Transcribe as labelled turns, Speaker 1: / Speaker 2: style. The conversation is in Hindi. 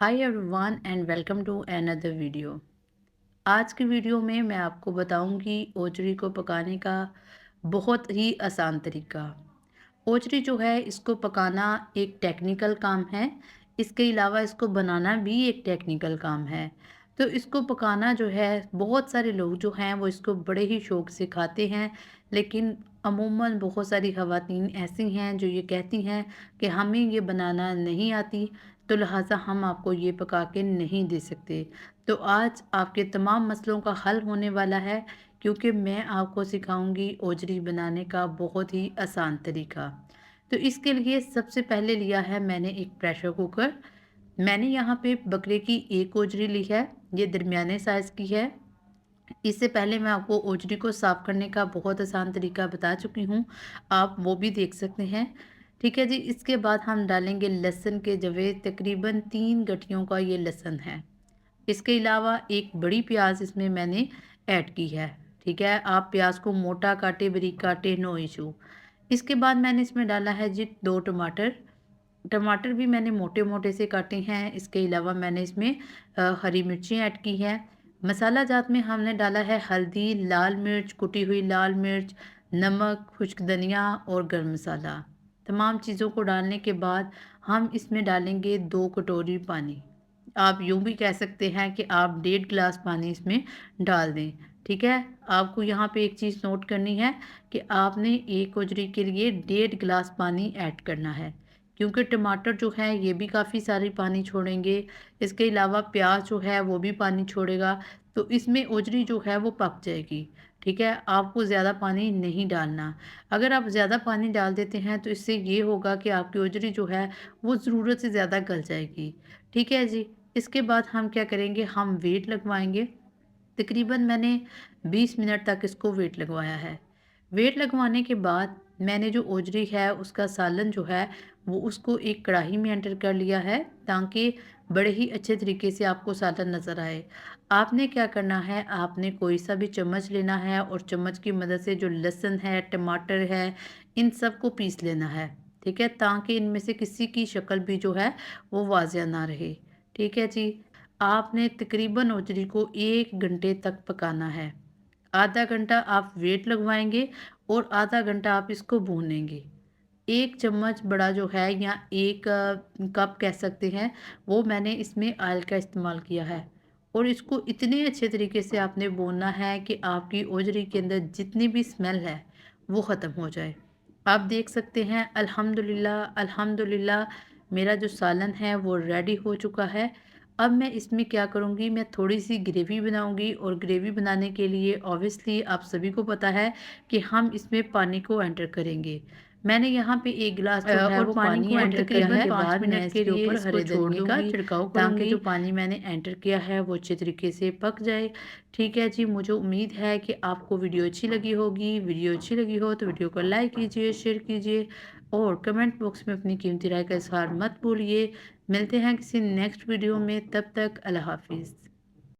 Speaker 1: Hi everyone and welcome to another video. आज की वीडियो में मैं आपको बताऊंगी ओजरी को पकाने का बहुत ही आसान तरीका। ओजरी जो है इसको पकाना एक टेक्निकल काम है। इसके अलावा इसको बनाना भी एक टेक्निकल काम है। तो इसको पकाना जो है बहुत सारे लोग जो हैं वो इसको बड़े ही शौक से खाते हैं। लेकिन अमूमन बहुत सारी ख़वातीन ऐसी हैं जो ये कहती हैं कि हमें ये बनाना नहीं आती, तो लिहाजा हम आपको ये पका के नहीं दे सकते। तो आज आपके तमाम मसलों का हल होने वाला है, क्योंकि मैं आपको सिखाऊंगी ओजरी बनाने का बहुत ही आसान तरीका। तो इसके लिए सबसे पहले लिया है मैंने एक प्रेशर कुकर। मैंने यहाँ पे बकरे की एक ओजरी ली है, ये दरमियाने साइज़ की है। इससे पहले मैं आपको ओजरी को साफ़ करने का बहुत आसान तरीका बता चुकी हूँ, आप वो भी देख सकते हैं। ठीक है जी, इसके बाद हम डालेंगे लहसुन के जवे, तकरीबन 3 गठियों का ये लहसुन है। इसके अलावा एक बड़ी प्याज इसमें मैंने ऐड की है। ठीक है, आप प्याज को मोटा काटे बारीक काटे, नो इशू। इसके बाद मैंने इसमें डाला है जी 2 टमाटर। टमाटर भी मैंने मोटे मोटे से काटे हैं। इसके अलावा मैंने इसमें हरी मिर्ची ऐड की है। मसाला जात में हमने डाला है हल्दी, लाल मिर्च, कुटी हुई लाल मिर्च, नमक, खुश्क धनिया और गर्म मसाला। तमाम चीज़ों को डालने के बाद हम इसमें डालेंगे 2 कटोरी पानी। आप यूँ भी कह सकते हैं कि आप 1.5 गिलास पानी इसमें डाल दें। ठीक है, आपको यहाँ पे एक चीज़ नोट करनी है कि आपने एक कोजरी के लिए 1.5 गिलास पानी ऐड करना है, क्योंकि टमाटर जो है ये भी काफ़ी सारी पानी छोड़ेंगे। इसके अलावा प्याज जो है वो भी पानी छोड़ेगा, तो इसमें ओजरी जो है वो पक जाएगी। ठीक है, आपको ज़्यादा पानी नहीं डालना। अगर आप ज़्यादा पानी डाल देते हैं तो इससे ये होगा कि आपकी ओजरी जो है वो ज़रूरत से ज़्यादा गल जाएगी। ठीक है जी, इसके बाद हम क्या करेंगे, हम वेट लगवाएंगे। तकरीबन मैंने 20 मिनट तक इसको वेट लगवाया है। वेट लगवाने के बाद मैंने जो ओजरी है उसका सालन जो है वो उसको एक कढ़ाई में एंटर कर लिया है, ताकि बड़े ही अच्छे तरीके से आपको सालन नज़र आए। आपने क्या करना है, आपने कोई सा भी चम्मच लेना है और चम्मच की मदद से जो लहसुन है, टमाटर है, इन सब को पीस लेना है। ठीक है, ताकि इनमें से किसी की शक्ल भी जो है वो वाज़िया ना रहे। ठीक है जी, आपने तकरीबन ओजरी को 1 घंटे तक पकाना है। आधा घंटा आप वेट लगवाएँगे और आधा घंटा आप इसको भूनेंगे। 1 चम्मच बड़ा जो है या 1 कप कह सकते हैं, वो मैंने इसमें ऑयल का इस्तेमाल किया है। और इसको इतने अच्छे तरीके से आपने भूनना है कि आपकी ओजरी के अंदर जितनी भी स्मेल है, वो ख़त्म हो जाए। आप देख सकते हैं अल्हम्दुलिल्लाह, अल्हम्दुलिल्लाह मेरा जो सालन है वो रेडी हो चुका है। अब मैं इसमें क्या करूँगी, मैं थोड़ी-सी ग्रेवी बनाऊँगी, और ग्रेवी बनाने के लिए ऑब्वियसली आप सभी को पता है कि हम इसमें पानी को एंटर करेंगे। मैंने यहाँ पे 1 गिलास जो है
Speaker 2: और
Speaker 1: वो
Speaker 2: पानी
Speaker 1: पानी
Speaker 2: को
Speaker 1: एंटर किया
Speaker 2: तकरीबन
Speaker 1: है। के
Speaker 2: 5
Speaker 1: बाद मैं
Speaker 2: मिनट के
Speaker 1: इसके
Speaker 2: लिए
Speaker 1: ऊपर
Speaker 2: इसको
Speaker 1: हरे
Speaker 2: छोड़
Speaker 1: धनिये का
Speaker 2: दूँगी
Speaker 1: छिड़काव
Speaker 2: ताकि
Speaker 1: करूँगी,
Speaker 2: जो
Speaker 1: पानी मैंने एंटर किया है वो अच्छे तरीके से पक जाए। ठीक है जी, मुझे उम्मीद है कि आपको वीडियो अच्छी लगी होगी। वीडियो अच्छी लगी हो तो वीडियो को लाइक कीजिए, शेयर कीजिए और कमेंट बॉक्स में अपनी कीमती राय का इज़हार मत भूलिए। मिलते हैं किसी नेक्स्ट वीडियो में, तब तक अल्लाह हाफ़िज़।